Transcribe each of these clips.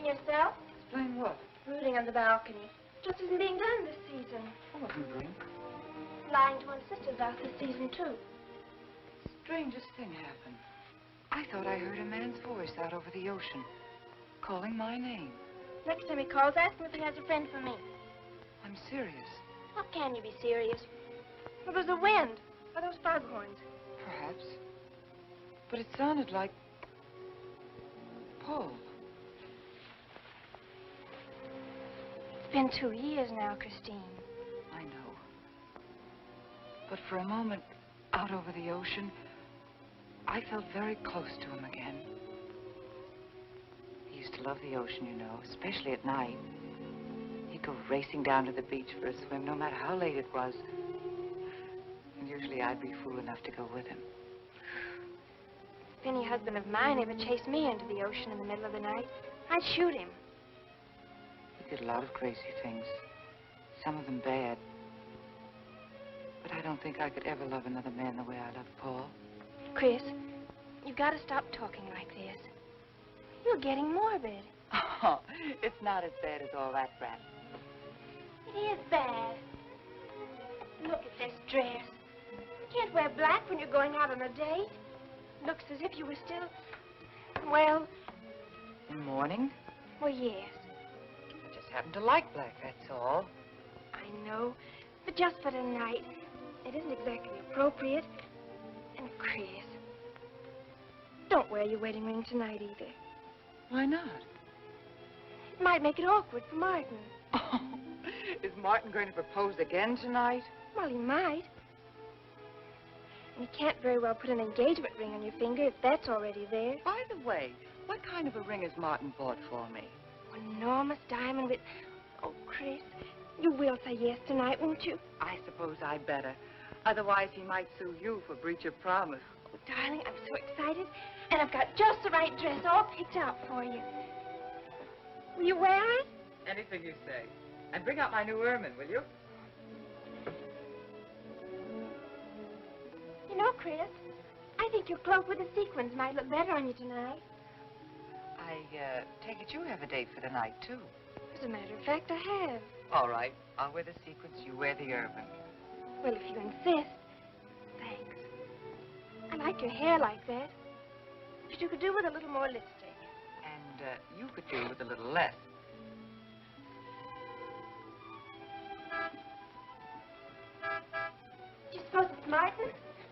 explain yourself? Explain what? Brooding on the balcony. Just isn't being done this season. I wasn't brooding. Lying to one's sisters out this season, too. Strangest thing happened. I thought I heard a man's voice out over the ocean, calling my name. Next time he calls, ask him if he has a friend for me. I'm serious. How can you be serious? It was the wind, or those foghorns. Perhaps. But it sounded like Paul. It's been 2 years now, Christine. I know. But for a moment, out over the ocean, I felt very close to him again. He used to love the ocean, you know, especially at night. He'd go racing down to the beach for a swim, no matter how late it was. And usually I'd be fool enough to go with him. If any husband of mine ever chased me into the ocean in the middle of the night, I'd shoot him. He did a lot of crazy things, some of them bad. But I don't think I could ever love another man the way I loved Paul. Chris, you've got to stop talking like this. You're getting morbid. Oh, it's not as bad as all that, Brat. It is bad. Look at this dress. You can't wear black when you're going out on a date. Looks as if you were still, well... In mourning? Well, yes. I just happen to like black, that's all. I know, but just for tonight. It isn't exactly appropriate. And Chris, don't wear your wedding ring tonight either. Why not? It might make it awkward for Martin. Oh, is Martin going to propose again tonight? Well, he might. And you can't very well put an engagement ring on your finger if that's already there. By the way, what kind of a ring has Martin bought for me? An enormous diamond with... Oh, Chris, you will say yes tonight, won't you? I suppose I'd better. Otherwise, he might sue you for breach of promise. Oh, darling, I'm so excited. And I've got just the right dress all picked out for you. Will you wear it? Anything you say. And bring out my new ermine, will you? You know, Chris, I think your cloak with the sequins might look better on you tonight. I take it you have a date for tonight, too. As a matter of fact, I have. All right. I'll wear the sequins, you wear the ermine. Well, if you insist. Thanks. I like your hair like that. But you could do with a little more lipstick. And you could do with a little less. Do you suppose it's Martin?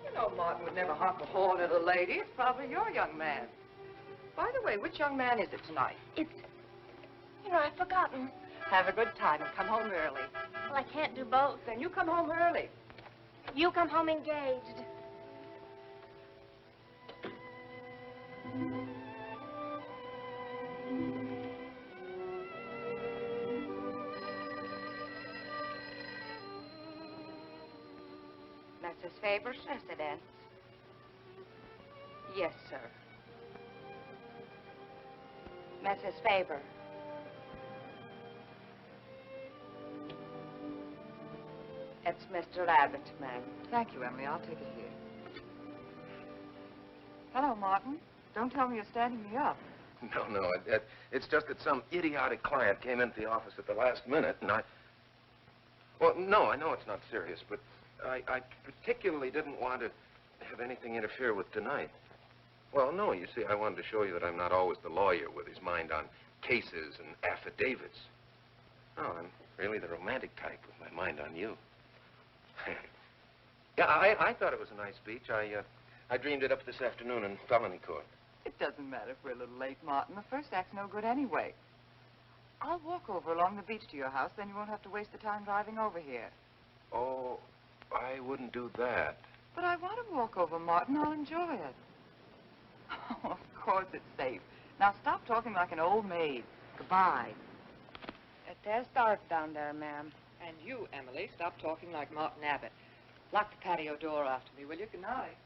You know, Martin would never harm a poor little lady. It's probably your young man. By the way, which young man is it tonight? It's... You know, I've forgotten. Have a good time and come home early. Well, I can't do both. Then you come home early. You come home engaged. Mrs. Faber's residence. Yes, sir. Mrs. Faber. It's Mr. Abbott, ma'am. Thank you, Emily. I'll take it here. Hello, Martin. Don't tell me you're standing me up. No. It's just that some idiotic client came into the office at the last minute, and I... Well, no, I know it's not serious, but I particularly didn't want to have anything interfere with tonight. Well, no, you see, I wanted to show you that I'm not always the lawyer with his mind on cases and affidavits. No, I'm really the romantic type with my mind on you. Yeah, I thought it was a nice speech. I dreamed it up this afternoon in felony court. It doesn't matter if we're a little late, Martin. The first act's no good anyway. I'll walk over along the beach to your house, then you won't have to waste the time driving over here. Oh, I wouldn't do that. But I want to walk over, Martin. I'll enjoy it. Oh, of course it's safe. Now stop talking like an old maid. Goodbye. It is dark down there, ma'am. And you, Emily, stop talking like Martin Abbott. Lock the patio door after me, will you? Good night.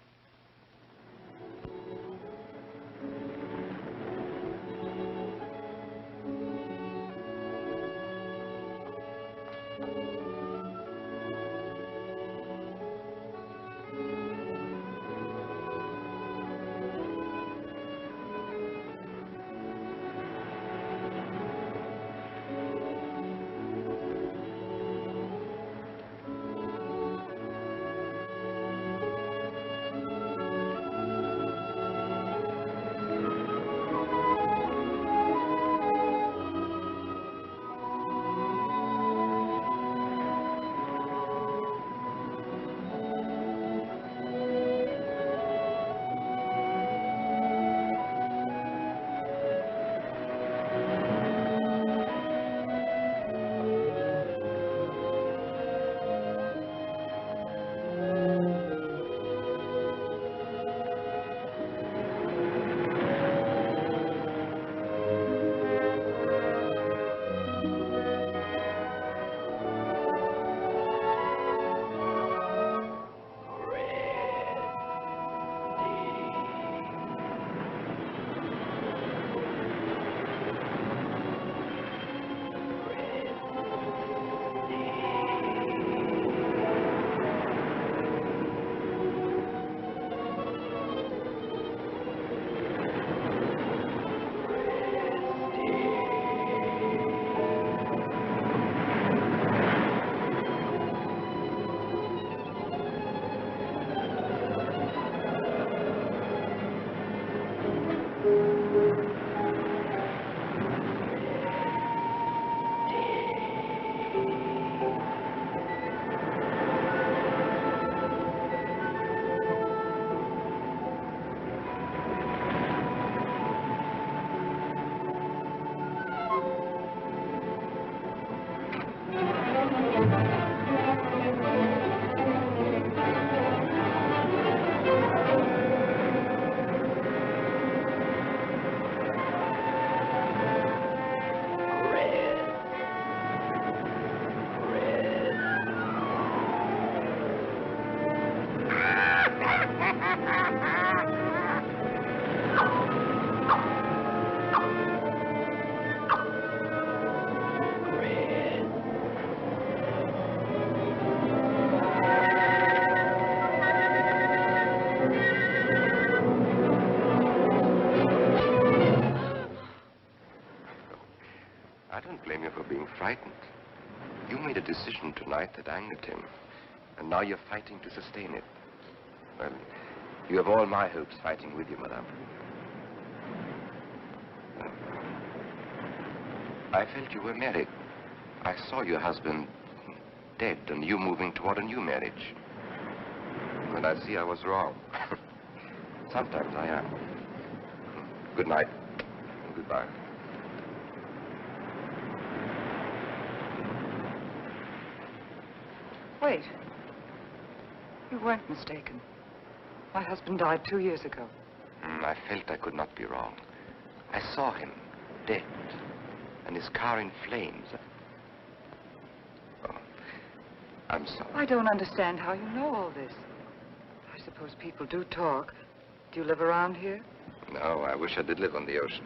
I don't blame you for being frightened. You made a decision tonight that angered him, and now you're fighting to sustain it. Well, you have all my hopes fighting with you, madame. I felt you were married. I saw your husband dead and you moving toward a new marriage. And I see I was wrong. Sometimes I am. Good night. And goodbye. Wait. You weren't mistaken. My husband died 2 years ago. I felt I could not be wrong. I saw him, dead, and his car in flames. Oh, I'm sorry. I don't understand how you know all this. I suppose people do talk. Do you live around here? No, I wish I did live on the ocean.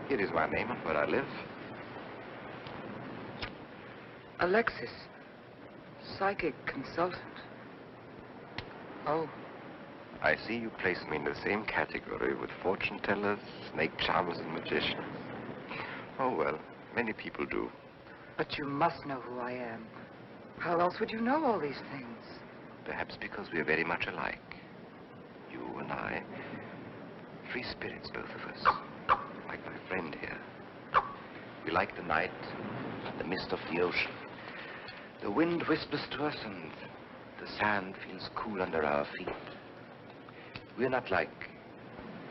Here is my name and where I live. Alexis. Psychic consultant. Oh. I see you place me in the same category with fortune tellers, snake charmers, and magicians. Oh, well, many people do. But you must know who I am. How else would you know all these things? Perhaps because we are very much alike. You and I. Free spirits, both of us. Like my friend here. We like the night, the mist of the ocean. The wind whispers to us and the sand feels cool under our feet. We're not like,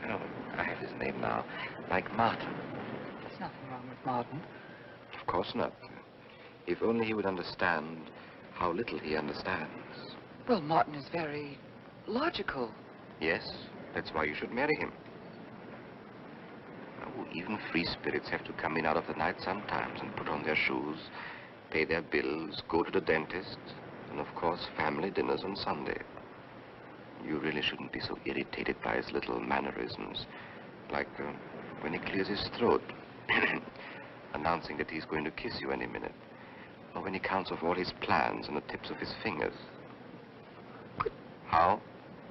oh, I have his name now, like Martin. There's nothing wrong with Martin. Of course not. If only he would understand how little he understands. Well, Martin is very logical. Yes, that's why you should marry him. Oh, even free spirits have to come in out of the night sometimes and put on their shoes, pay their bills, go to the dentist, and of course, family dinners on Sunday. You really shouldn't be so irritated by his little mannerisms, like when he clears his throat, announcing that he's going to kiss you any minute, or when he counts off all his plans on the tips of his fingers. How?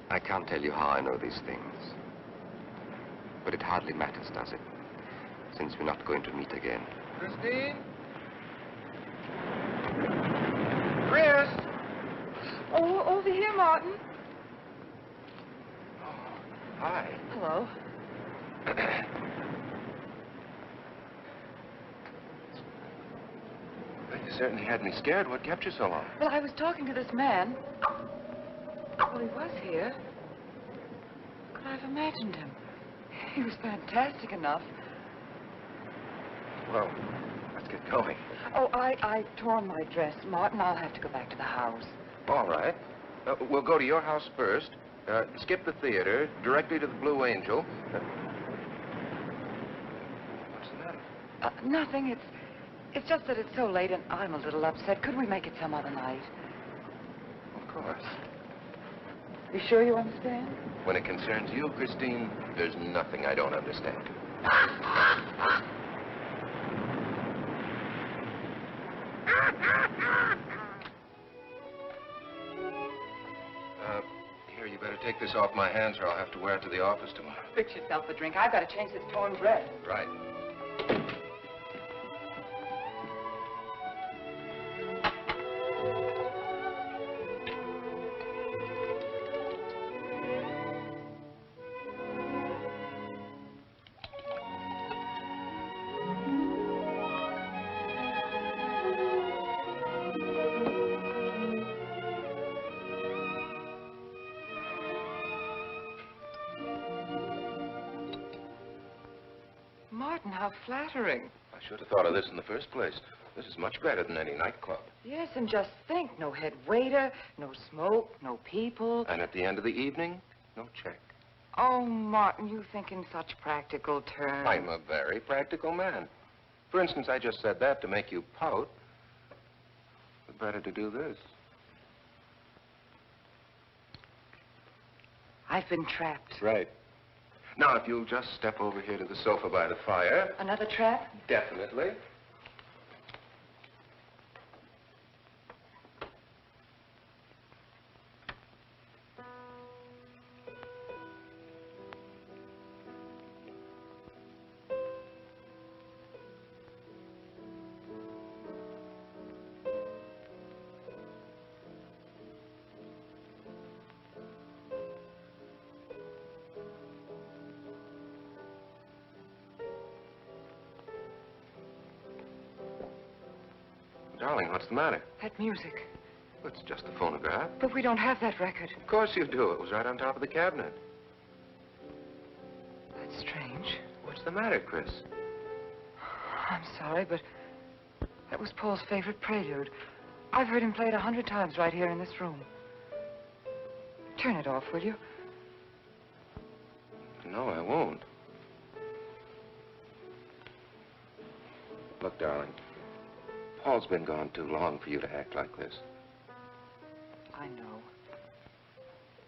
I can't tell you how I know these things. But it hardly matters, does it? Since we're not going to meet again. Christine? Chris! Oh, over here, Martin. Hi. Hello. Well, you certainly had me scared. What kept you so long? Well, I was talking to this man. Well, he was here. Could I have imagined him? He was fantastic enough. Well, let's get going. Oh, I tore my dress, Martin. I'll have to go back to the house. All right. We'll go to your house first. Skip the theater, directly to the Blue Angel. What's the matter? Nothing. It's just that it's so late and I'm a little upset. Could we make it some other night? Of course. You sure you understand? When it concerns you, Christine, there's nothing I don't understand. Here, you better take this off my hands or I'll have to wear it to the office tomorrow. Fix yourself a drink. I've got to change this torn dress. Right. Martin, how flattering. I should have thought of this in the first place. This is much better than any nightclub. Yes, and just think, no head waiter, no smoke, no people. And at the end of the evening, no check. Oh, Martin, you think in such practical terms. I'm a very practical man. For instance, I just said that to make you pout. But better to do this. I've been trapped. Right. Now, if you'll just step over here to the sofa by the fire. Another trap? Definitely. Darling, what's the matter? That music. It's just a phonograph. But we don't have that record. Of course you do. It was right on top of the cabinet. That's strange. What's the matter, Chris? I'm sorry, but that was Paul's favorite prelude. I've heard him play it 100 times right here in this room. Turn it off, will you? No, I won't. Look, darling, Paul's been gone too long for you to act like this. I know.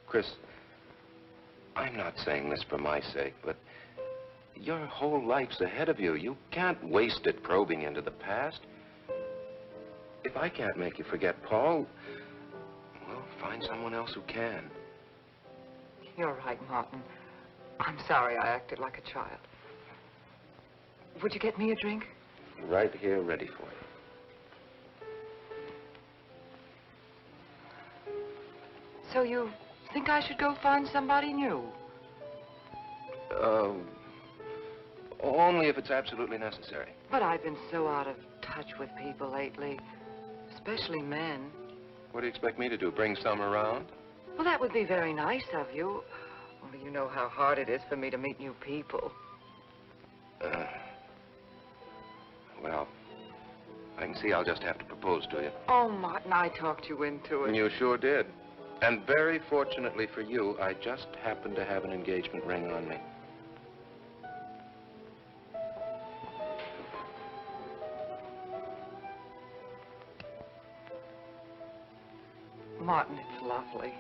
Chris, I'm not saying this for my sake, but your whole life's ahead of you. You can't waste it probing into the past. If I can't make you forget Paul, well, find someone else who can. You're right, Martin. I'm sorry I acted like a child. Would you get me a drink? Right here, ready for you. So you think I should go find somebody new? Only if it's absolutely necessary. But I've been so out of touch with people lately, especially men. What do you expect me to do, bring some around? Well, that would be very nice of you. Only you know how hard it is for me to meet new people. Well, I can see I'll just have to propose to you. Oh, Martin, I talked you into it. You sure did. And very fortunately for you, I just happened to have an engagement ring on me. Martin, it's lovely.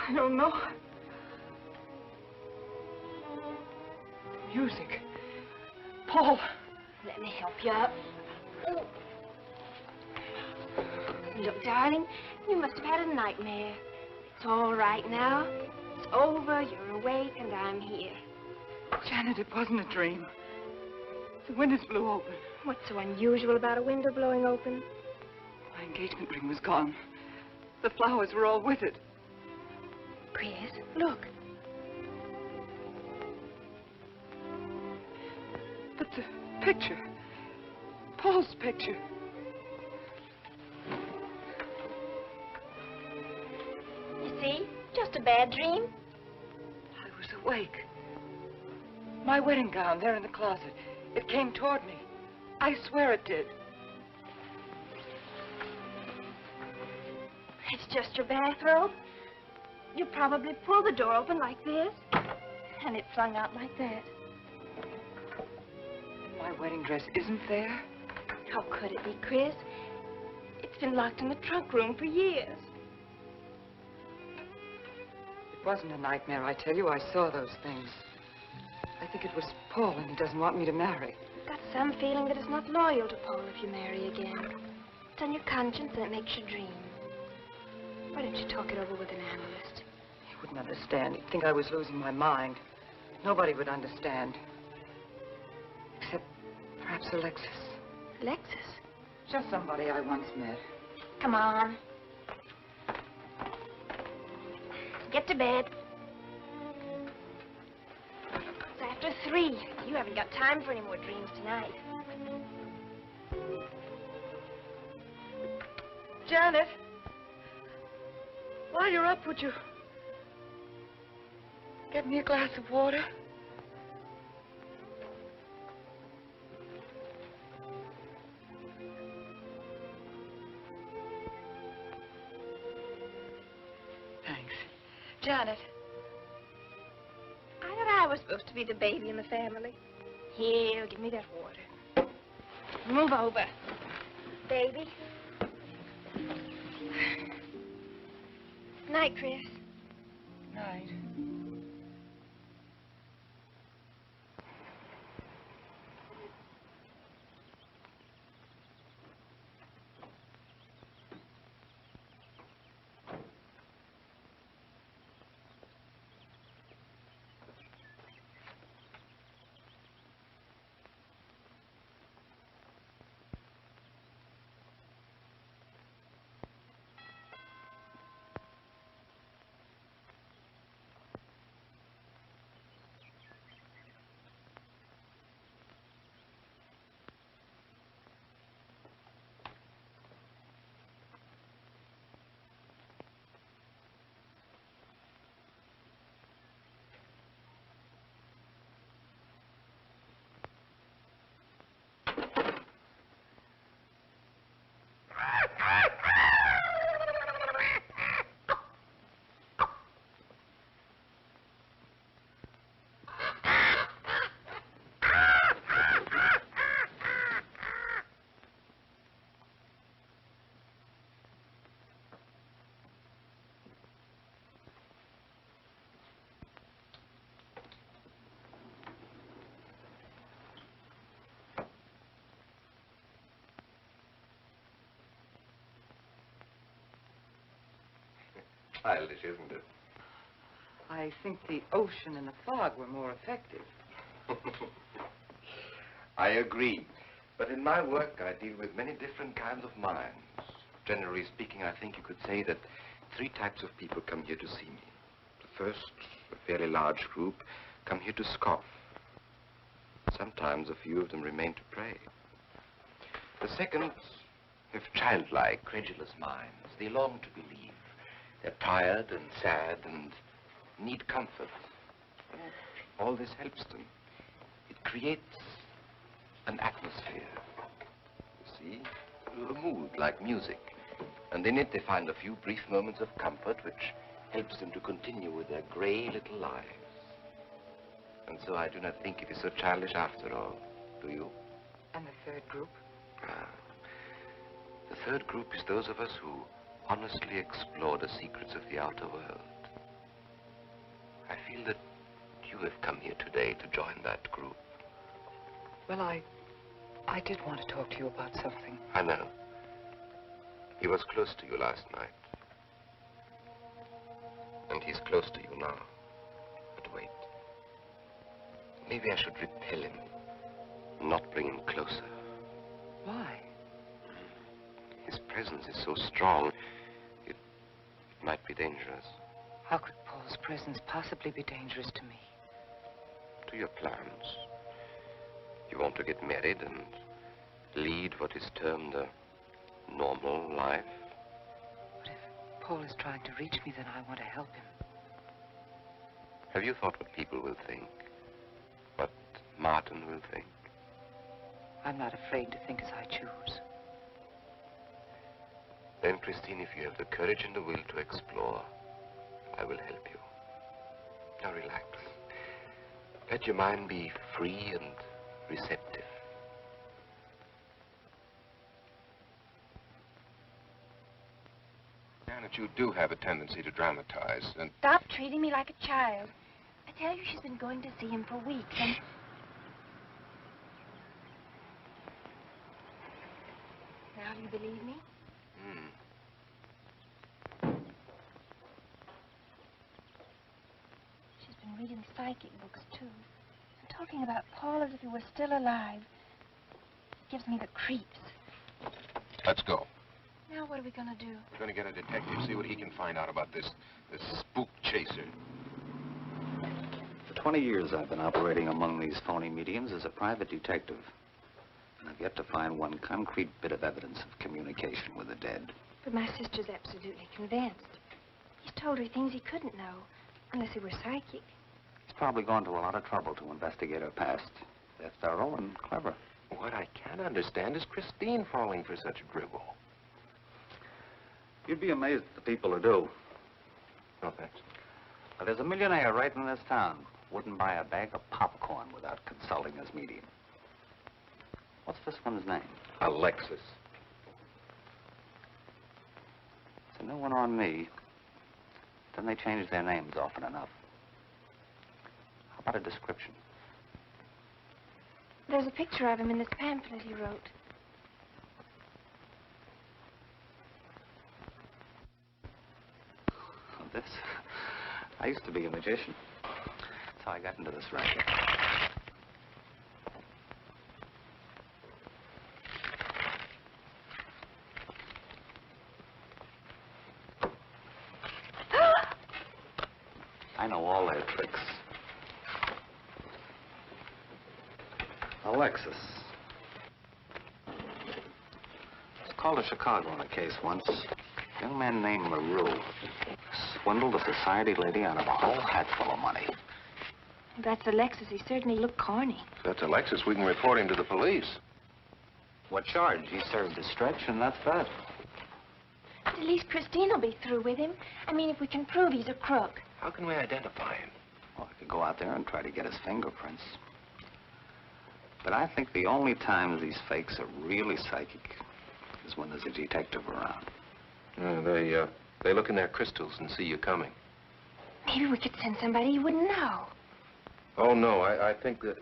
I don't know. Music. Paul. Let me help you up. Look, darling, you must have had a nightmare. It's all right now. It's over, you're awake, and I'm here. Janet, it wasn't a dream. The windows blew open. What's so unusual about a window blowing open? My engagement ring was gone. The flowers were all with it. Chris, look. But the picture. Paul's picture. You see? Just a bad dream. I was awake. My wedding gown there in the closet. It came toward me. I swear it did. It's just your bathrobe. You probably pulled the door open like this, and it flung out like that. My wedding dress isn't there? How could it be, Chris? It's been locked in the trunk room for years. It wasn't a nightmare, I tell you. I saw those things. I think it was Paul, and he doesn't want me to marry. I've got some feeling that it's not loyal to Paul if you marry again. It's on your conscience and it makes you dream. Why don't you talk it over with an analyst? He wouldn't understand. He'd think I was losing my mind. Nobody would understand. Except perhaps Alexis. Alexis? Just somebody I once met. Come on. Get to bed. It's after 3. You haven't got time for any more dreams tonight. Janet! While you're up, would you get me a glass of water? Thanks. Janet. I thought I was supposed to be the baby in the family. Here, give me that water. Move over. Baby. Night, Chris. Night. Childish, isn't it? I think the ocean and the fog were more effective. I agree. But in my work, I deal with many different kinds of minds. Generally speaking, I think you could say that 3 types of people come here to see me. The first, a fairly large group, come here to scoff. Sometimes a few of them remain to pray. The second have childlike, credulous minds. They long to believe. They're tired and sad and need comfort. All this helps them. It creates an atmosphere. You see? A mood like music. And in it they find a few brief moments of comfort which helps them to continue with their gray little lives. And so I do not think it is so childish after all. Do you? And the third group? The third group is those of us who honestly explore the secrets of the outer world. have come here today to join that group? Well, I did want to talk to you about something. I know. He was close to you last night. And he's close to you now. But wait. Maybe I should repel him, not bring him closer. Why? His presence is so strong, it might be dangerous. How could Paul's presence possibly be dangerous to me? To your plans. You want to get married and lead what is termed a normal life. But if Paul is trying to reach me, then I want to help him. Have you thought what people will think? What Martin will think? I'm not afraid to think as I choose. Then, Christine, if you have the courage and the will to explore, I will help you. Now relax. Let your mind be free and receptive. Janet, you do have a tendency to dramatize, and... Stop treating me like a child. I tell you, she's been going to see him for weeks, and... Now, do you believe me? She's been reading psychic books, too. And talking about Paul as if he were still alive. It gives me the creeps. Let's go. Now, what are we going to do? We're going to get a detective, see what he can find out about this spook chaser. For 20 years, I've been operating among these phony mediums as a private detective. And I've yet to find one concrete bit of evidence of communication with the dead. But my sister's absolutely convinced. He's told her things he couldn't know, unless he were psychic. He's probably gone to a lot of trouble to investigate her past. They're thorough and clever. What I can't understand is Christine falling for such a dribble. You'd be amazed at the people who do. No, thanks. Well, there's a millionaire right in this town. Wouldn't buy a bag of popcorn without consulting his medium. What's this one's name? Alexis. It's a new one on me. Then they change their names often enough. How about a description? There's a picture of him in this pamphlet he wrote. This? I used to be a magician. That's how I got into this racket. I know all their tricks. Alexis. Was called to Chicago on a case once. A young man named LaRue swindled a society lady out of a whole hatful of money. If that's Alexis, he certainly looked corny. If that's Alexis, we can report him to the police. What charge? He served his stretch, and that's that. But at least Christine will be through with him. I mean, if we can prove he's a crook. How can we identify him? Well, I could go out there and try to get his fingerprints. But I think the only times these fakes are really psychic is when there's a detective around. They look in their crystals and see you coming. Maybe we could send somebody you wouldn't know. Oh, no, I think that...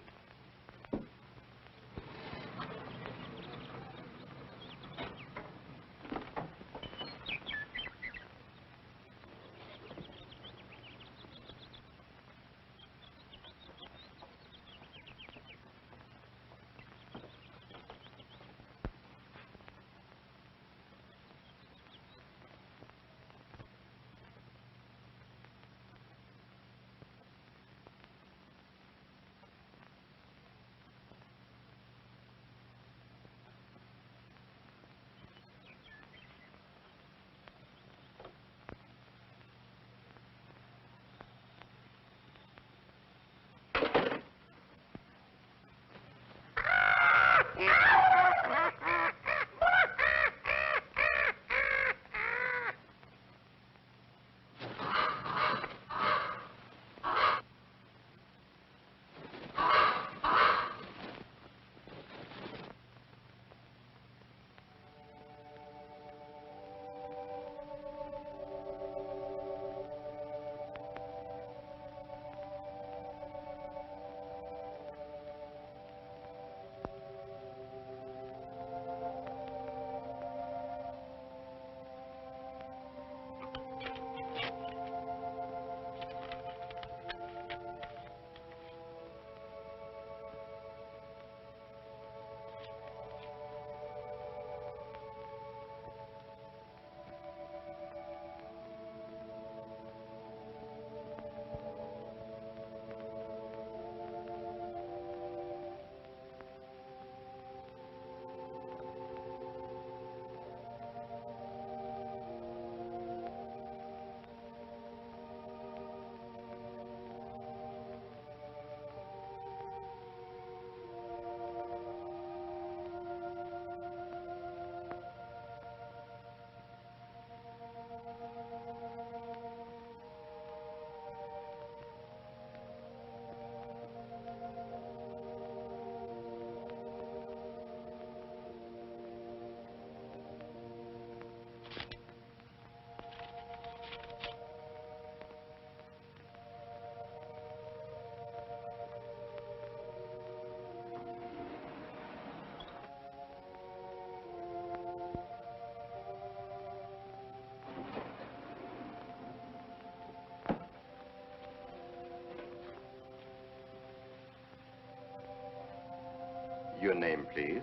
Your name, please?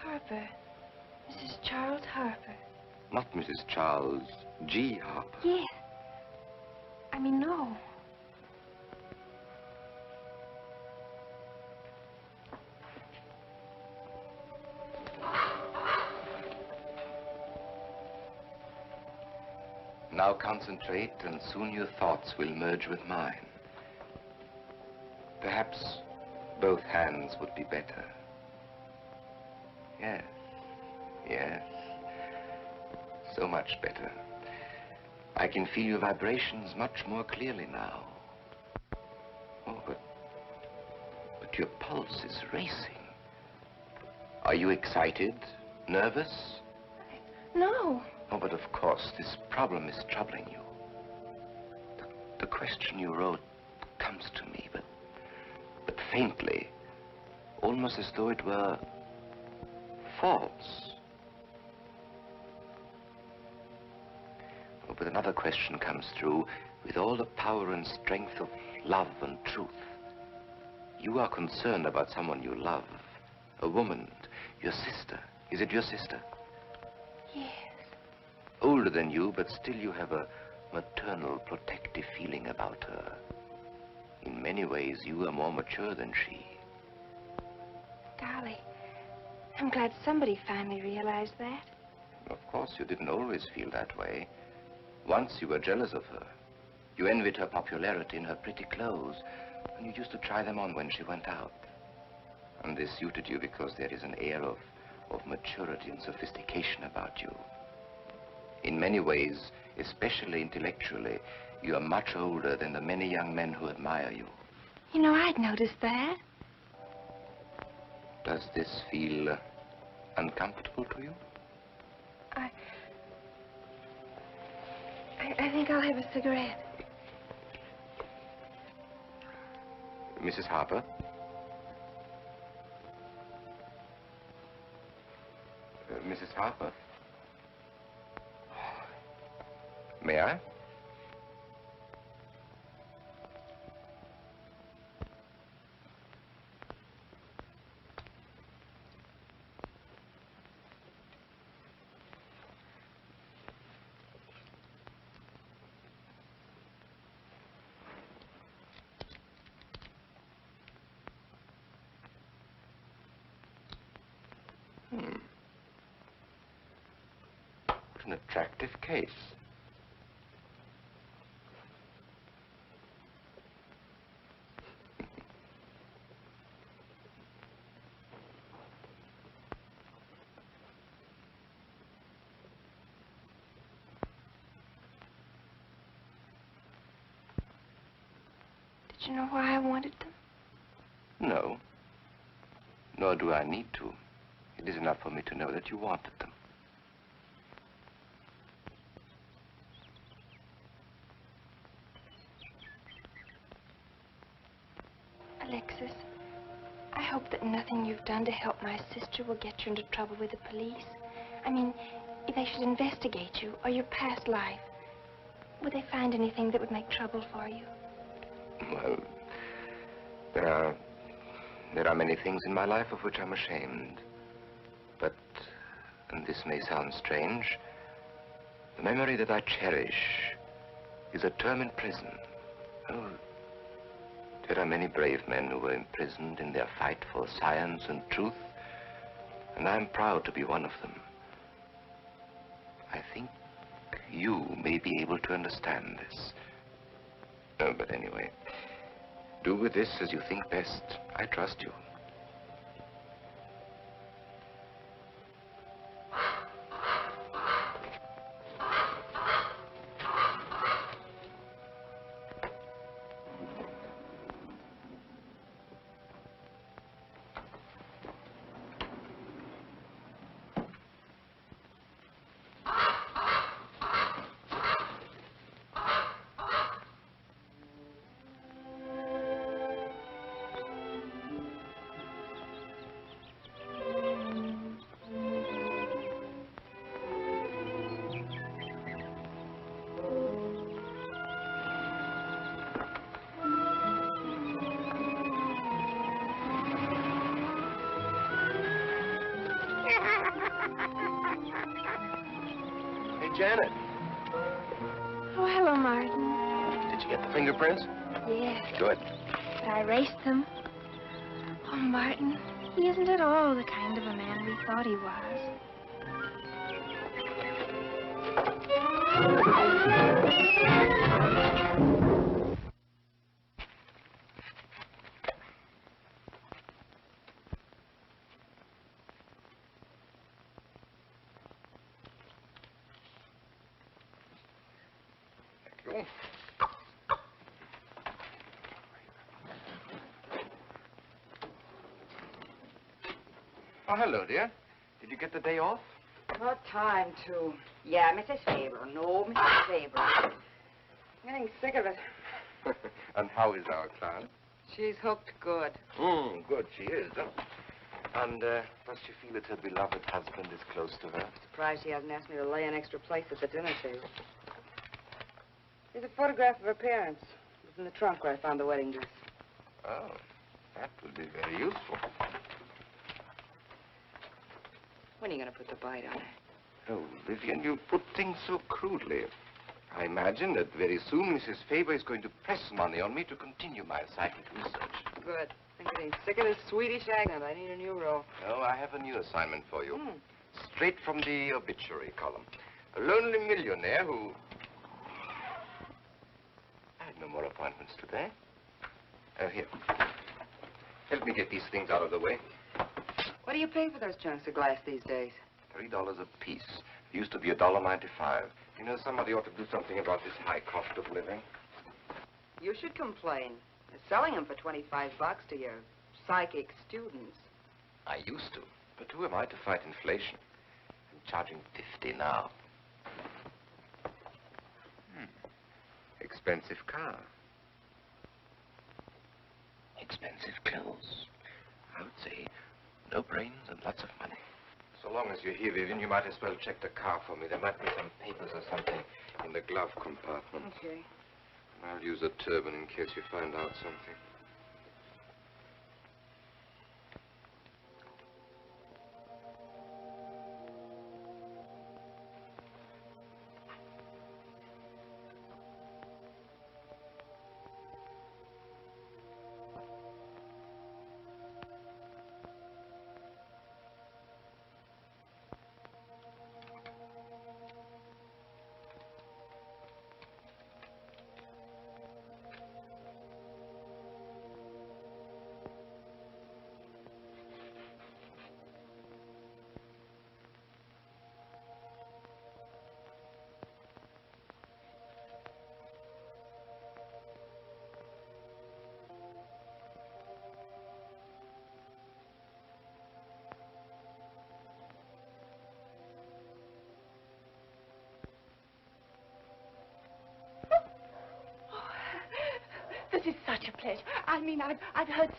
Harper. Mrs. Charles Harper. Not Mrs. Charles G. Harper. Yes. I mean, no. Now concentrate, and soon your thoughts will merge with mine. Perhaps both hands would be better. Yes, yes. So much better. I can feel your vibrations much more clearly now. Oh, but your pulse is racing. Are you excited? Nervous? No. Oh, but of course, this problem is troubling you. The question you wrote comes to me, but faintly, almost as though it were false. Oh, but another question comes through with all the power and strength of love and truth. You are concerned about someone you love, a woman, your sister. Is it your sister? Yes. Older than you, but still you have a maternal, protective feeling about her. In many ways, you are more mature than she. Golly, I'm glad somebody finally realized that. Of course, you didn't always feel that way. Once you were jealous of her. You envied her popularity and her pretty clothes, and you used to try them on when she went out. And this suited you because there is an air of maturity and sophistication about you. In many ways, especially intellectually, you are much older than the many young men who admire you. You know, I'd noticed that. Does this feel uncomfortable to you? I think I'll have a cigarette. Mrs. Harper? Mrs. Harper? May I? What an attractive case. Did you know why I wanted them? No. Nor do I need to. It is enough for me to know that you wanted them. Alexis, I hope that nothing you've done to help my sister will get you into trouble with the police. I mean, if they should investigate you or your past life, would they find anything that would make trouble for you? Well, there are many things in my life of which I'm ashamed. But, and this may sound strange, the memory that I cherish is a term in prison. Oh, there are many brave men who were imprisoned in their fight for science and truth, and I'm proud to be one of them. I think you may be able to understand this. Oh, but anyway, do with this as you think best. I trust you. Janet. Oh, hello, Martin. Did you get the fingerprints? Yes, Good. but I erased them. Oh, Martin, he isn't at all the kind of a man we thought he was. Thank you. Oh, hello, dear. Did you get the day off? What time to? Yeah, Mrs. Faber. No, Mrs. Faber. I'm getting sick of it. And how is our client? She's hooked good. Good, she is. Huh? And does she feel that her beloved husband is close to her? Surprised she hasn't asked me to lay an extra place at the dinner table. Here's a photograph of her parents. It was in the trunk where I found the wedding dress. Oh, that would be very useful. When are you going to put the bite on her? Oh, Vivian, you put things so crudely. I imagine that very soon Mrs. Faber is going to press money on me to continue my psychic research. Good. I'm getting sick of this Swedish accent. I need a new role. Oh, I have a new assignment for you. Straight from the obituary column. A lonely millionaire who... I had no more appointments today. Here. Help me get these things out of the way. What do you pay for those chunks of glass these days? $3 a piece. It used to be $1.95. You know, somebody ought to do something about this high cost of living. You should complain. They're selling them for $25 to your psychic students. I used to. But who am I to fight inflation? I'm charging $50 now. Expensive car. Expensive clothes. I would say no brains and lots of money. So long as you're here, Vivian, you might as well check the car for me. There might be some papers or something in the glove compartment. Okay. I'll use a turban in case you find out something. This is such a pleasure. I mean, I've heard...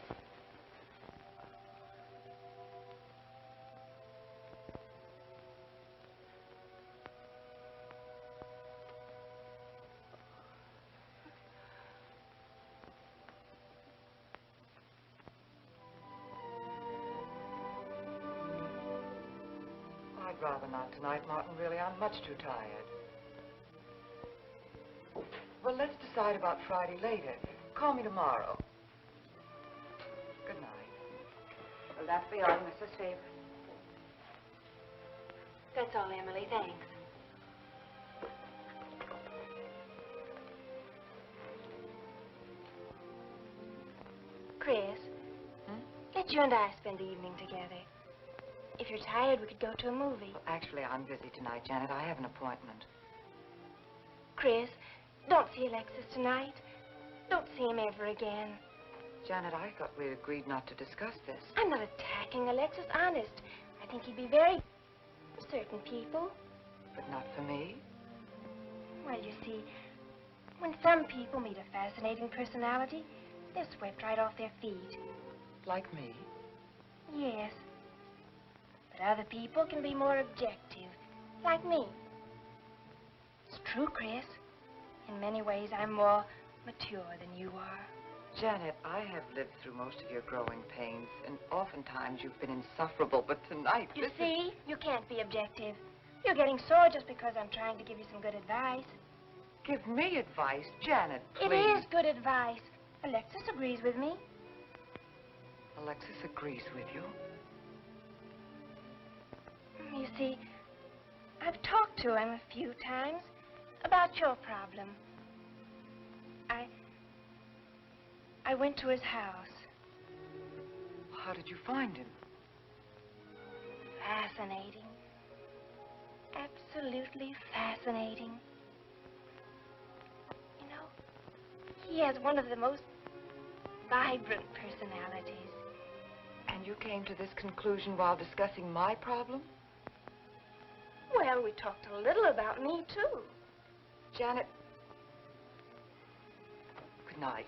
I'd rather not tonight, Martin, really. I'm much too tired. Well, let's decide about Friday later. Call me tomorrow. Good night. Will that be all, Mrs. Faber? That's all, Emily. Thanks. Chris, let you and I spend the evening together. If you're tired, we could go to a movie. Well, actually, I'm busy tonight, Janet. I have an appointment. Chris, don't see Alexis tonight. Don't see him ever again. Janet, I thought we agreed not to discuss this. I'm not attacking Alexis, honest. I think he'd be very... for certain people. But not for me. Well, you see, when some people meet a fascinating personality, they're swept right off their feet. Like me? Yes. But other people can be more objective, like me. It's true, Chris. In many ways, I'm more mature than you are. Janet, I have lived through most of your growing pains, and oftentimes you've been insufferable, but tonight... You see, you can't be objective. You're getting sore just because I'm trying to give you some good advice. Give me advice, Janet, please. It is good advice. Alexis agrees with me. Alexis agrees with you. You see, I've talked to him a few times about your problem. I went to his house. How did you find him? Fascinating. Absolutely fascinating. You know, he has one of the most vibrant personalities. And you came to this conclusion while discussing my problem? Well, we talked a little about me, too. Janet, good night.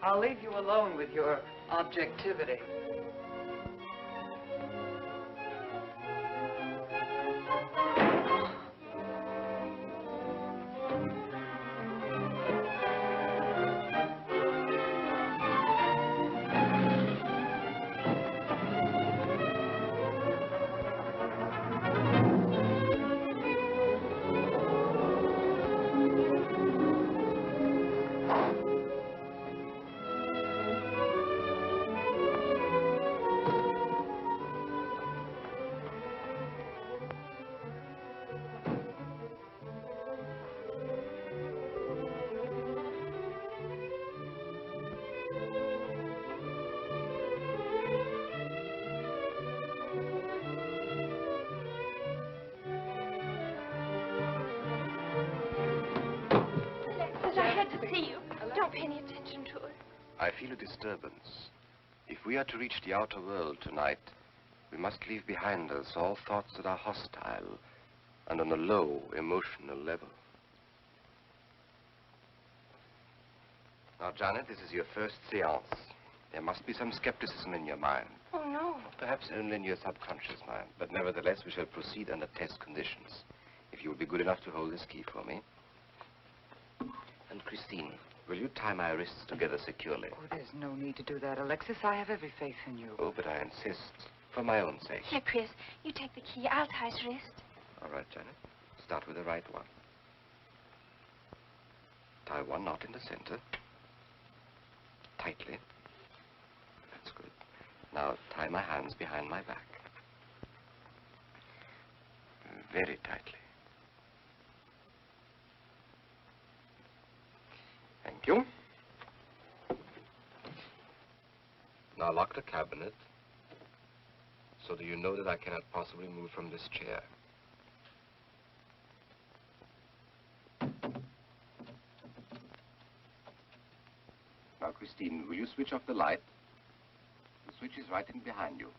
I'll leave you alone with your objectivity. I feel a disturbance. If we are to reach the outer world tonight, we must leave behind us all thoughts that are hostile and on a low emotional level. Now, Janet, this is your first seance. There must be some skepticism in your mind. Oh, no. Perhaps only in your subconscious mind, but nevertheless we shall proceed under test conditions. If you will be good enough to hold this key for me. And Christine, will you tie my wrists together securely? Oh, there's no need to do that, Alexis. I have every faith in you. Oh, but I insist, for my own sake. Here, Chris, you take the key. I'll tie his wrist. All right, Janet. Start with the right one. Tie one knot in the center. Tightly. That's good. Now tie my hands behind my back. Very tightly. Thank you. Now lock the cabinet. So do you know that I cannot possibly move from this chair? Now, Christine, will you switch off the light? The switch is right in behind you.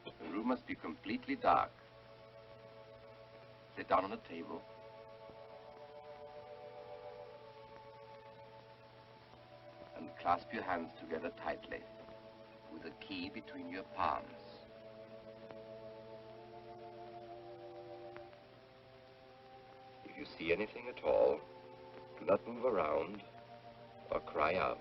The room must be completely dark. Sit down on the table. And clasp your hands together tightly, with the key between your palms. If you see anything at all, do not move around or cry out.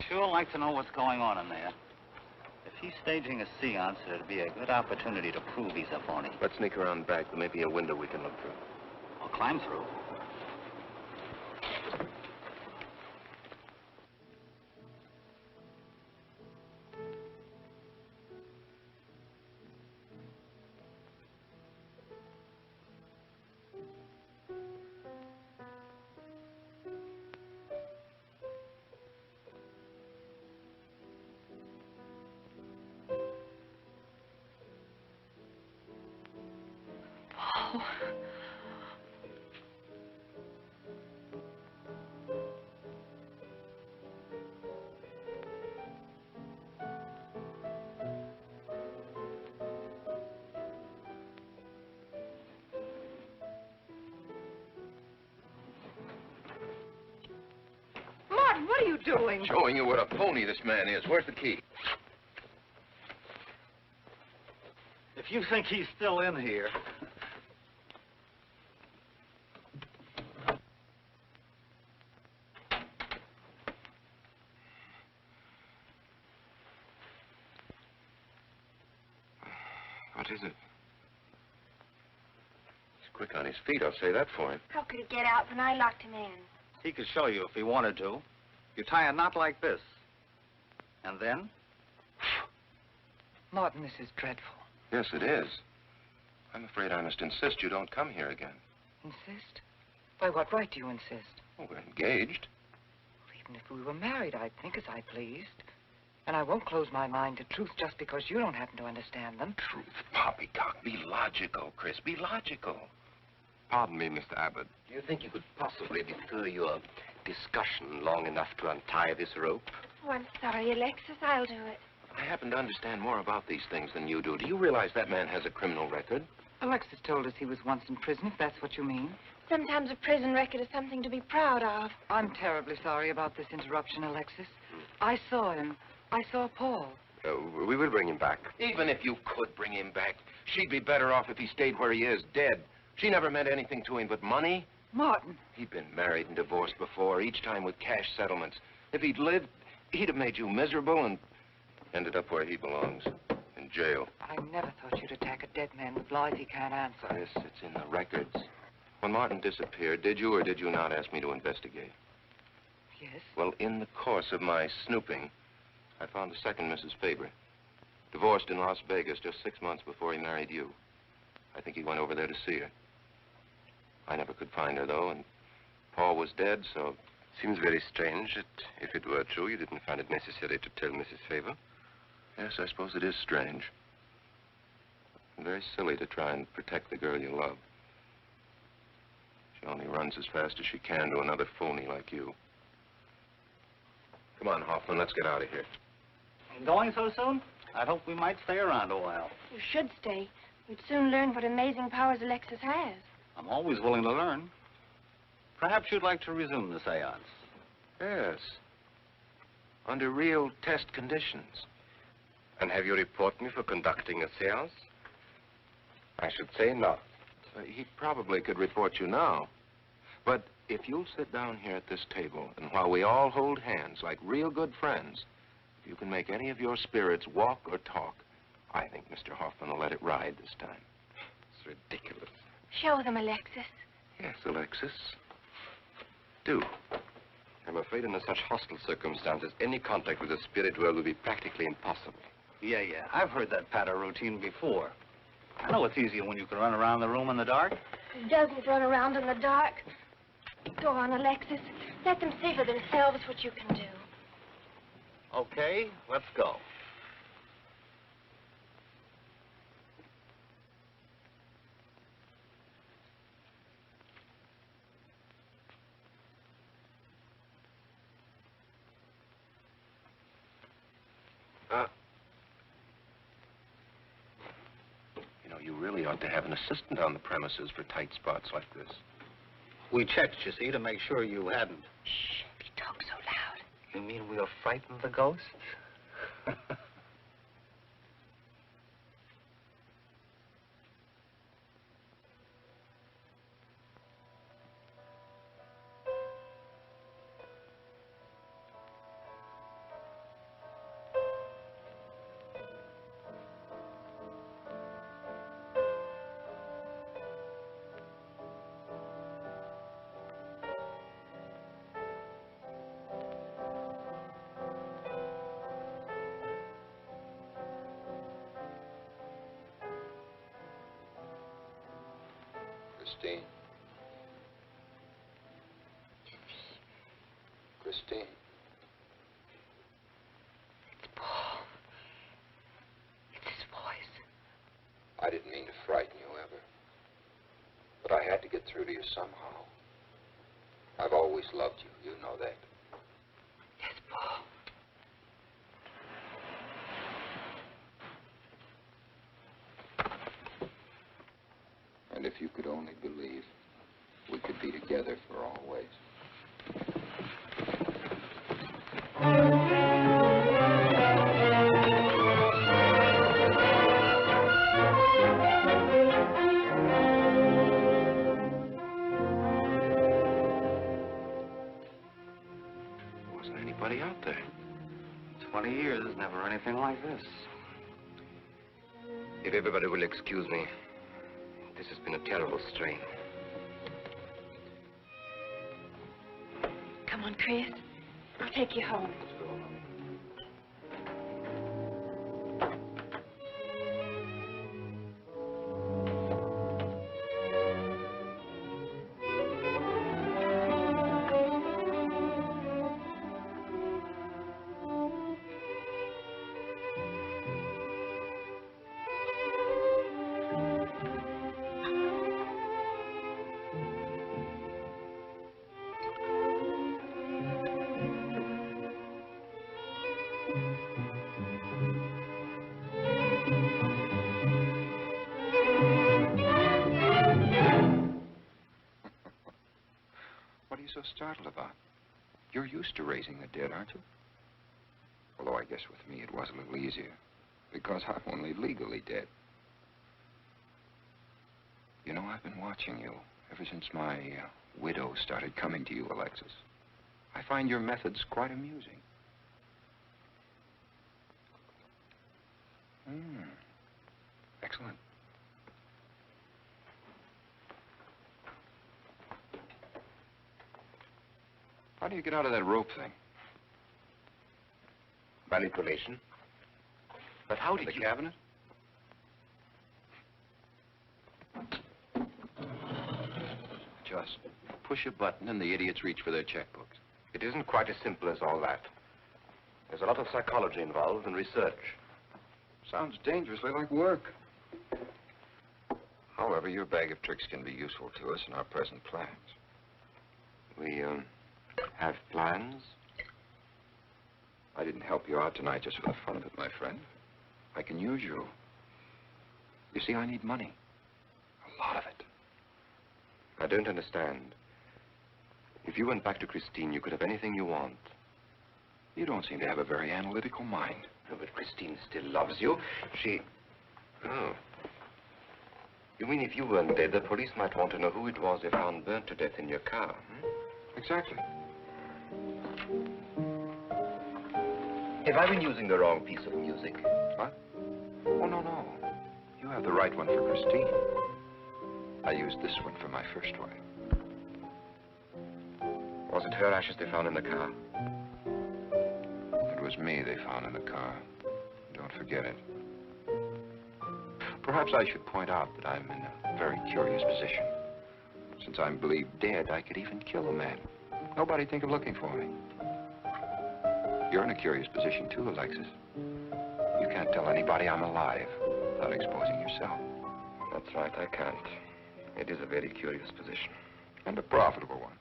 sure like to know what's going on in there. If he's staging a seance, it'd be a good opportunity to prove he's a phony. Let's sneak around back. There may be a window we can look through. I'll climb through. What are you doing? Showing you what a phony this man is. Where's the key? If you think he's still in here... What is it? He's quick on his feet, I'll say that for him. How could he get out when I locked him in? He could show you if he wanted to. You tie a knot like this. And then? Martin, this is dreadful. Yes, it is. I'm afraid I must insist you don't come here again. Insist? By what right do you insist? Oh, we're engaged. Well, even if we were married, I'd think as I pleased. And I won't close my mind to truth just because you don't happen to understand them. Truth, poppycock. Be logical, Chris. Be logical. Pardon me, Mr. Abbott. Do you think you could possibly defer your discussion long enough to untie this rope? Oh, I'm sorry, Alexis. I'll do it. I happen to understand more about these things than you do. Do you realize that man has a criminal record? Alexis told us he was once in prison, if that's what you mean. Sometimes a prison record is something to be proud of. I'm terribly sorry about this interruption, Alexis. I saw him. I saw Paul. We will bring him back. Even if you could bring him back, she'd be better off if he stayed where he is, dead. She never meant anything to him but money. Martin. He'd been married and divorced before, each time with cash settlements. If he'd lived, he'd have made you miserable and ended up where he belongs, in jail. I never thought you'd attack a dead man with lies he can't answer. Yes, it's in the records. When Martin disappeared, did you or did you not ask me to investigate? Yes. Well, in the course of my snooping, I found a second Mrs. Faber, divorced in Las Vegas just 6 months before he married you. I think he went over there to see her. I never could find her, though, and Paul was dead, so... Seems very strange that if it were true, you didn't find it necessary to tell Mrs. Faber. Yes, I suppose it is strange. And very silly to try and protect the girl you love. She only runs as fast as she can to another phony like you. Come on, Hoffman, let's get out of here. Going so soon? I hope we might stay around a while. You should stay. You'd soon learn what amazing powers Alexis has. I'm always willing to learn. Perhaps you'd like to resume the seance. Yes. Under real test conditions. And have you report me for conducting a seance? I should say not. He probably could report you now. But if you'll sit down here at this table, and while we all hold hands like real good friends, if you can make any of your spirits walk or talk, I think Mr. Hoffman will let it ride this time. It's ridiculous. Show them, Alexis. Yes, Alexis. Do. I'm afraid under such hostile circumstances, any contact with the spirit world will be practically impossible. Yeah. I've heard that patter routine before. I know it's easier when you can run around the room in the dark. Who doesn't run around in the dark? Go on, Alexis. Let them see for themselves what you can do. Okay, let's go. You know, you really ought to have an assistant on the premises for tight spots like this. We checked, you see, to make sure you hadn't. Shh, he talks so loud. You mean we'll frighten the ghosts? Christine. Christine. It's Paul. It's his voice. I didn't mean to frighten you ever, but I had to get through to you somehow. I've always loved you. You know that. Yes, Paul. And if you could only believe, we could be together for always. Wasn't anybody out there. 20 years, never anything like this. If everybody will excuse me, this has been a terrible strain. Come on, Chris. I'll take you home. What are you so startled about? You're used to raising the dead, aren't you? Although I guess with me it was a little easier, because I'm only legally dead. You know, I've been watching you ever since my widow started coming to you, Alexis. I find your methods quite amusing. Excellent. How do you get out of that rope thing? Manipulation. But how did The you... cabinet? Just push a button and the idiots reach for their checkbooks. It isn't quite as simple as all that. There's a lot of psychology involved and research. Sounds dangerously like work. However, your bag of tricks can be useful to us in our present plans. We, have plans? I didn't help you out tonight just for the fun of it, my friend. I can use you. You see, I need money. A lot of it. I don't understand. If you went back to Christine, you could have anything you want. You don't seem to have a very analytical mind. Oh, but Christine still loves you. She... Oh. You mean if you weren't dead, the police might want to know who it was they found burnt to death in your car, hmm? Exactly. Have I been using the wrong piece of music? What? Oh, no. You have the right one for Christine. I used this one for my first wife. Was it her ashes they found in the car? It was me they found in the car. Don't forget it. Perhaps I should point out that I'm in a very curious position. Since I'm believed dead, I could even kill a man. Nobody'd think of looking for me. You're in a curious position too, Alexis. You can't tell anybody I'm alive without exposing yourself. That's right, I can't. It is a very curious position. And a profitable one.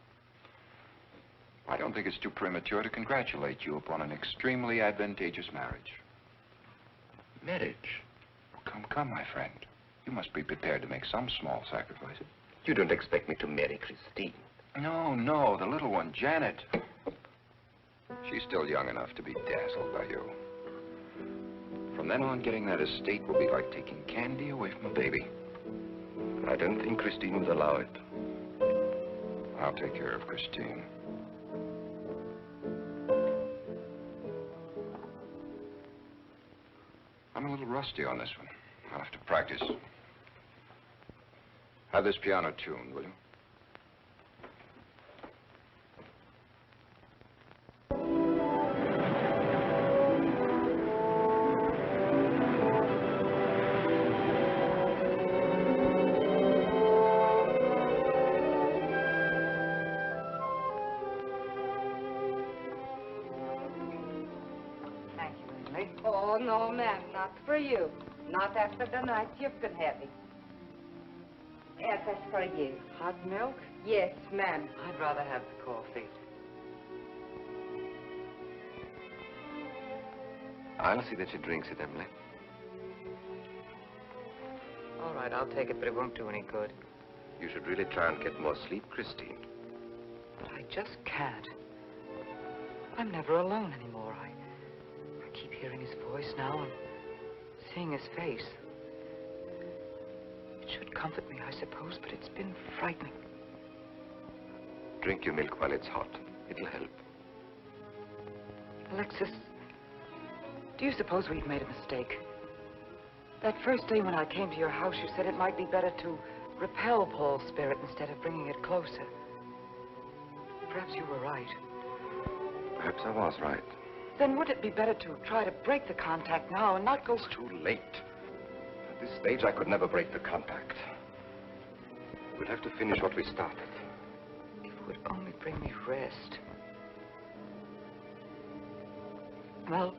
I don't think it's too premature to congratulate you upon an extremely advantageous marriage. Marriage? Oh, come, my friend. You must be prepared to make some small sacrifices. You don't expect me to marry Christine? No, the little one, Janet. She's still young enough to be dazzled by you. From then on, getting that estate will be like taking candy away from a baby. I don't think Christine would allow it. I'll take care of Christine. I'm a little rusty on this one. I'll have to practice. Have this piano tuned, will you? Oh, no, ma'am, not for you. Not after the night you've been having. Yes, that's for you. Hot milk? Yes, ma'am. I'd rather have the coffee. I'll see that she drinks it, Emily. All right, I'll take it, but it won't do any good. You should really try and get more sleep, Christine. But I just can't. I'm never alone anymore. I keep hearing his voice now and seeing his face. It should comfort me, I suppose, but it's been frightening. Drink your milk while it's hot. It'll help. Alexis, do you suppose we've made a mistake? That first day when I came to your house, you said it might be better to repel Paul's spirit instead of bringing it closer. Perhaps you were right. Perhaps I was right. Then would it be better to try to break the contact now and not go... It's too late. At this stage, I could never break the contact. We'll have to finish what we started. If it would only bring me rest. Well,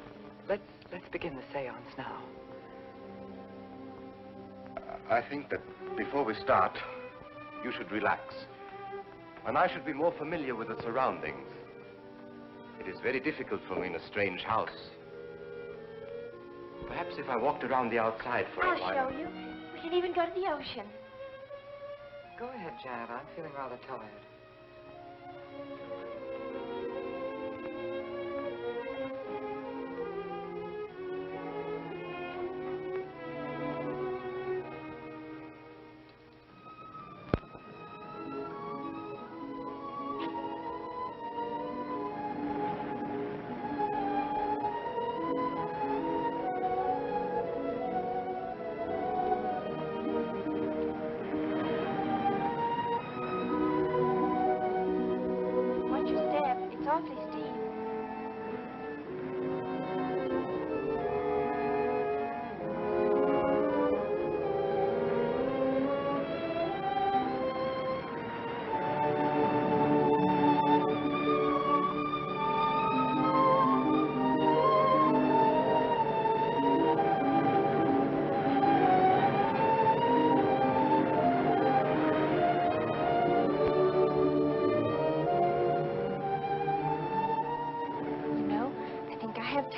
let's begin the seance now. I think that before we start, you should relax. And I should be more familiar with the surroundings. It is very difficult for me in a strange house. Perhaps if I walked around the outside for a while... I'll show you. We can even go to the ocean. Go ahead, Janet. I'm feeling rather tired.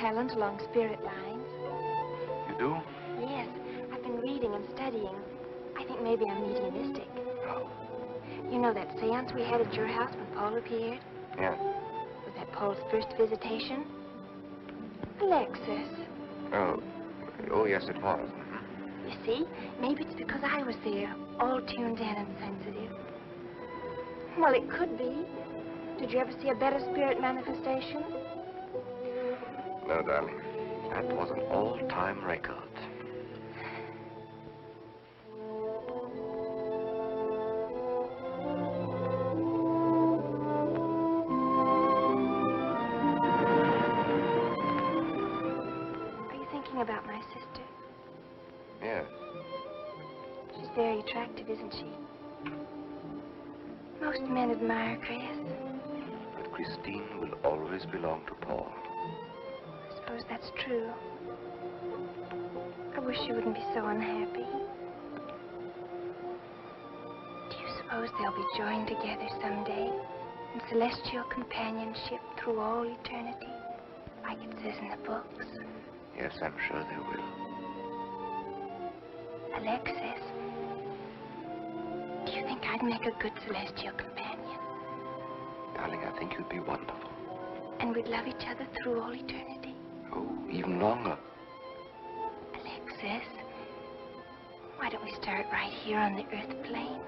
Talent along spirit lines. You do? Yes, I've been reading and studying. I think maybe I'm mediumistic. Oh. You know that seance we had at your house when Paul appeared? Yeah. Was that Paul's first visitation? Alexis. Oh, yes, it was. You see, maybe it's because I was there, all tuned in and sensitive. Well, it could be. Did you ever see a better spirit manifestation? No, darling. That was an all-time record. Are you thinking about my sister? Yes. She's very attractive, isn't she? Most men admire Chris. But Christine will always belong to Paul. I suppose that's true. I wish you wouldn't be so unhappy. Do you suppose they'll be joined together someday in celestial companionship through all eternity, like it says in the books? Yes, I'm sure they will. Alexis, do you think I'd make a good celestial companion? Darling, I think you'd be wonderful. And we'd love each other through all eternity? Oh, even longer. Alexis, why don't we start right here on the earth plane?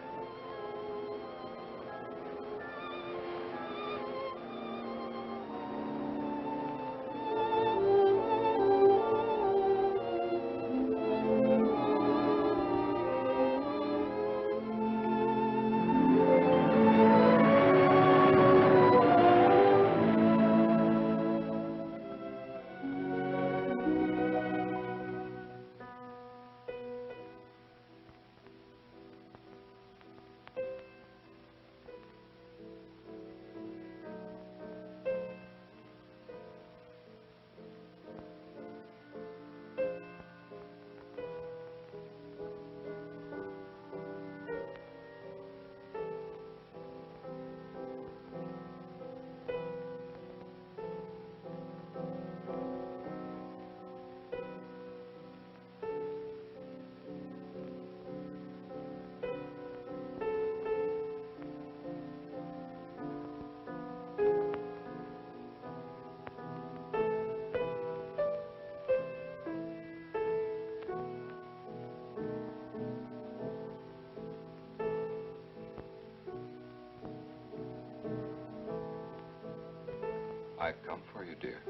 I've come for you, dear.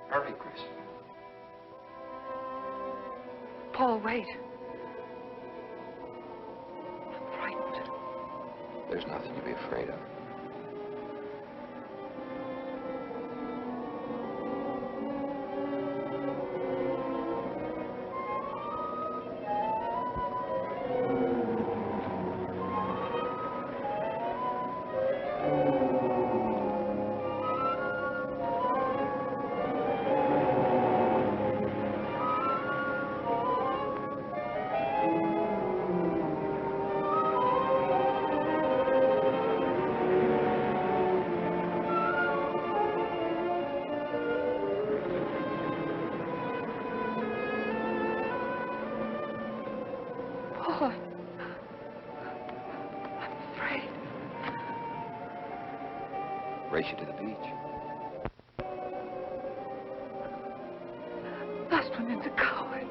Hurry, Chris. Paul, wait. I'm frightened. There's nothing to be afraid of. Race you to the beach. Last one is a coward.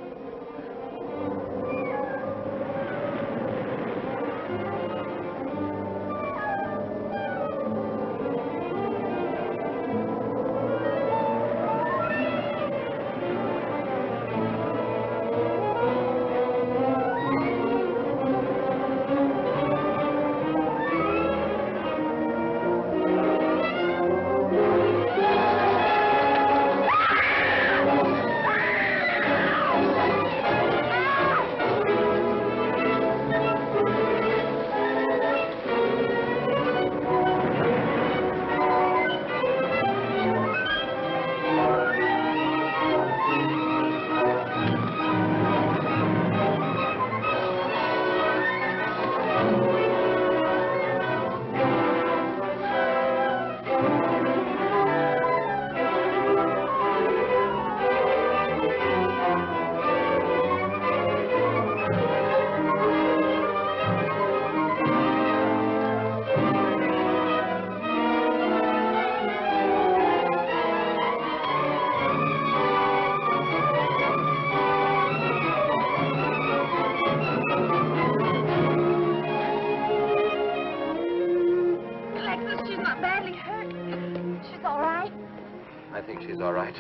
I think she's all right.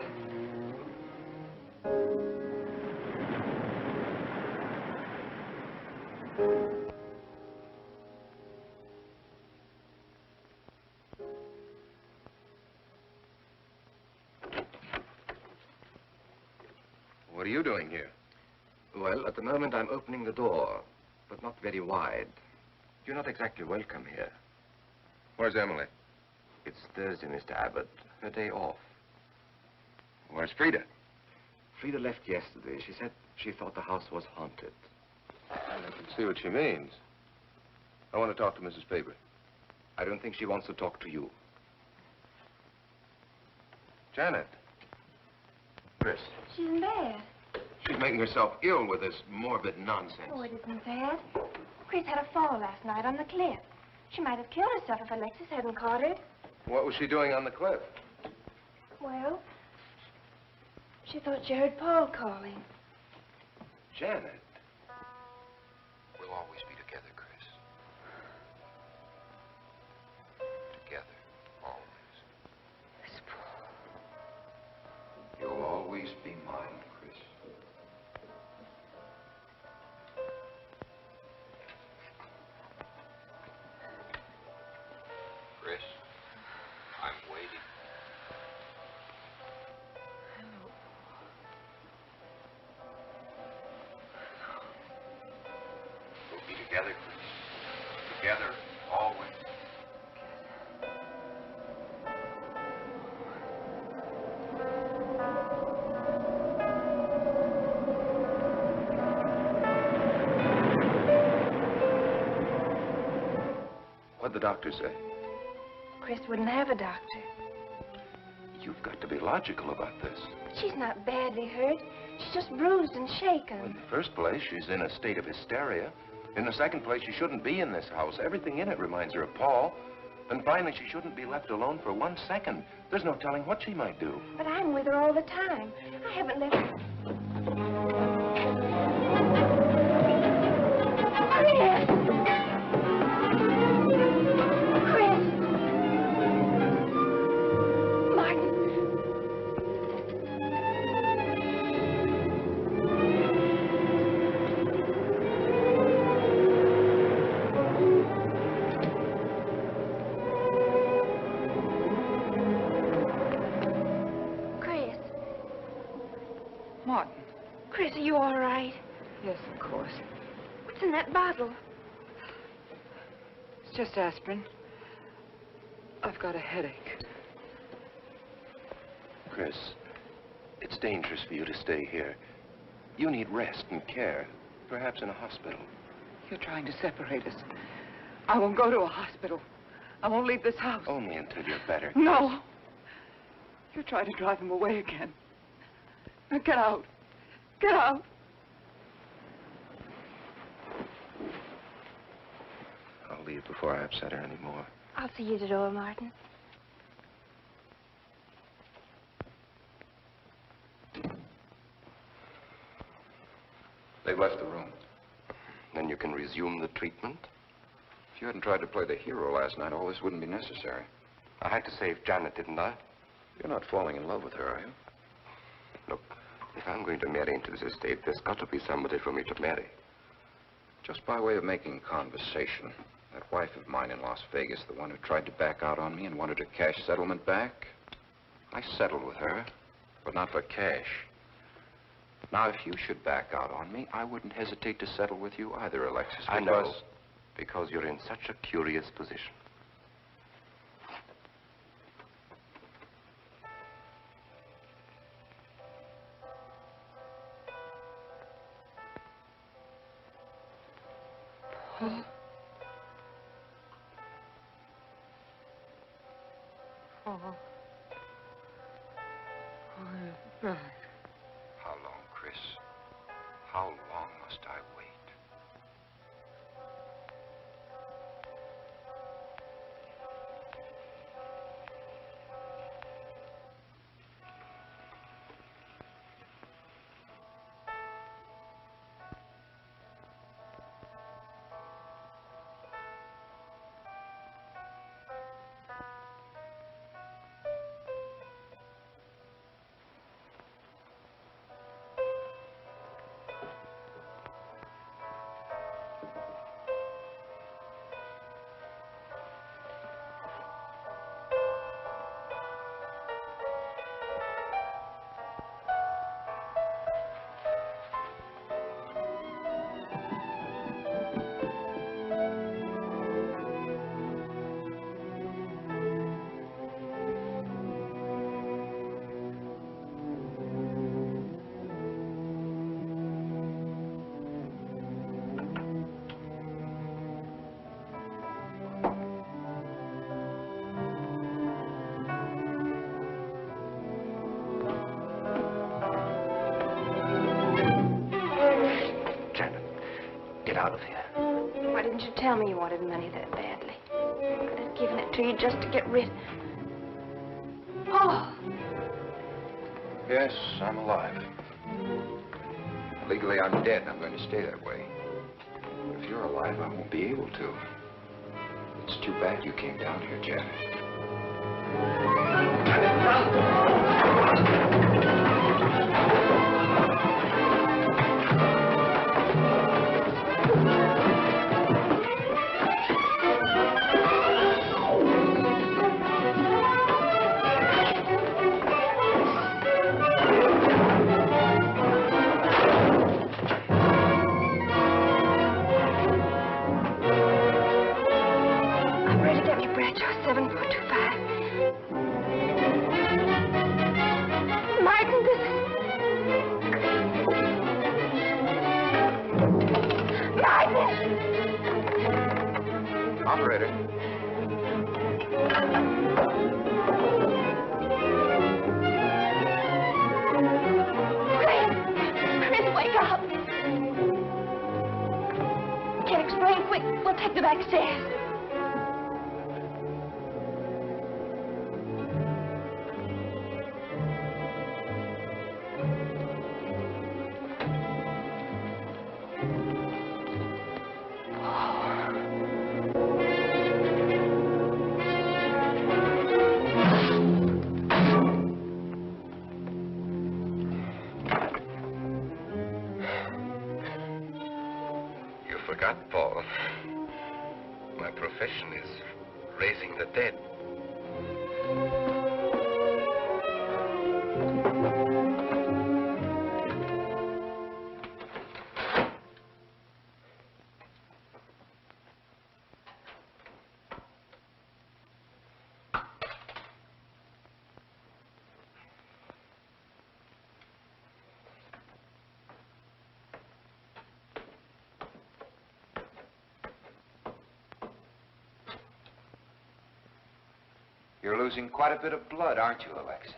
What are you doing here? Well, at the moment I'm opening the door, but not very wide. You're not exactly welcome here. Where's Emily? It's Thursday, Mr. Abbott. Her day off. Where's Frida? Frida left yesterday. She said she thought the house was haunted. I can see what she means. I want to talk to Mrs. Faber. I don't think she wants to talk to you. Janet. Chris. She's in bed. She's making herself ill with this morbid nonsense. Oh, it isn't bad. Chris had a fall last night on the cliff. She might have killed herself if Alexis hadn't caught her. What was she doing on the cliff? Well, she thought she heard Paul calling. Janet. We'll always be together, Chris. Together, always. Miss Paul. You'll always be mine, Chris. Chris, I'm waiting. We'll be together, Chris. Together, always. What'd the doctor say? Chris wouldn't have a doctor. You've got to be logical about this. But she's not badly hurt. She's just bruised and shaken. In the first place, she's in a state of hysteria. In the second place, she shouldn't be in this house. Everything in it reminds her of Paul. And finally, she shouldn't be left alone for 1 second. There's no telling what she might do. But I'm with her all the time. I haven't left her. are you all right? Yes, of course. What's in that bottle? It's just aspirin. I've got a headache. Chris, it's dangerous for you to stay here. You need rest and care, perhaps in a hospital. You're trying to separate us. I won't go to a hospital. I won't leave this house. Only until you're better. No. You're trying to drive him away again. Now get out. Get out. I'll leave before I upset her anymore. I'll see you at the door, Martin. They've left the room. Then you can resume the treatment? If you hadn't tried to play the hero last night, all this wouldn't be necessary. I had to save Janet, didn't I? You're not falling in love with her, are you? Look, if I'm going to marry into this estate, there's got to be somebody for me to marry. Just by way of making conversation, that wife of mine in Las Vegas, the one who tried to back out on me and wanted her cash settlement back, I settled with her, but not for cash. Now, if you should back out on me, I wouldn't hesitate to settle with you either, Alexis. I know, because you're in such a curious position. Paul. Paul. Oh, you're right. How long, Chris? How long must I wait? Out of here. Why didn't you tell me you wanted money that badly? I could have given it to you just to get rid. Paul! Yes, I'm alive. Legally, I'm dead, and I'm going to stay that way. But if you're alive, I won't be able to. It's too bad you came down here, Janet. Janet, run! Operator. Chris, wake up. Can't explain. Quick, we'll take the back stairs. Forgot, Paul. My profession is raising the dead. You're losing quite a bit of blood, aren't you, Alexis?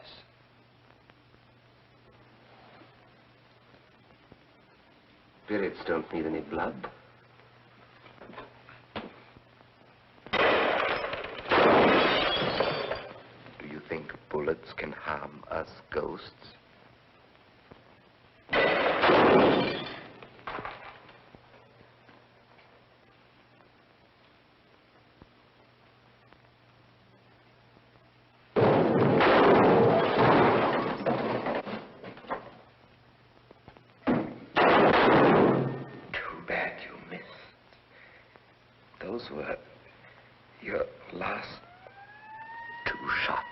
Spirits don't need any blood. Do you think bullets can harm us ghosts? Those were your last 2 shots.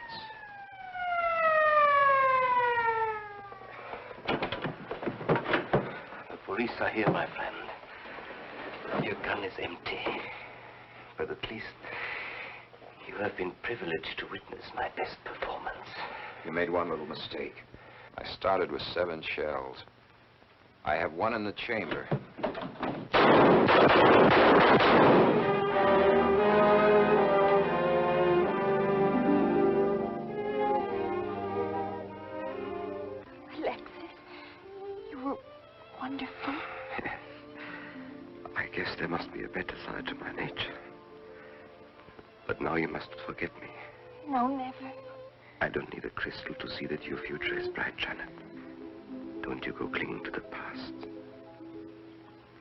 The police are here, my friend. Your gun is empty. But at least you have been privileged to witness my best performance. You made one little mistake. I started with 7 shells. I have 1 in the chamber. Alexis, you were wonderful. I guess there must be a better side to my nature. But now you must forget me. No, never. I don't need a crystal to see that your future is bright, Janet. Don't you go clinging to the past.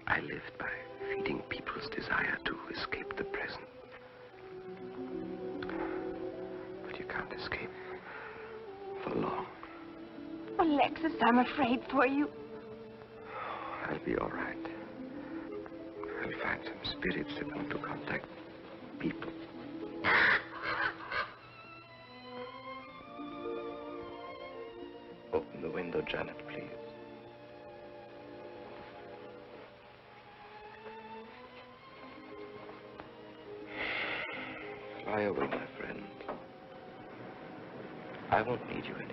I lived by feeding people's desire to escape the present. But you can't escape for long. Alexis, I'm afraid for you. I'll be all right. I'll find some spirits that want to contact people. Open the window, Janet, please. Fly away, my friend. I won't need you anymore.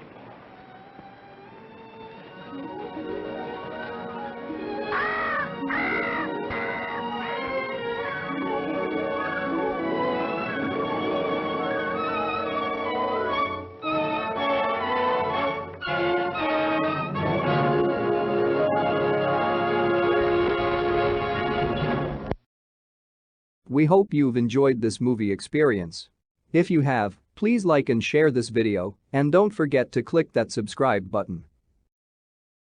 We hope you've enjoyed this movie experience. If you have, please like and share this video, and don't forget to click that subscribe button.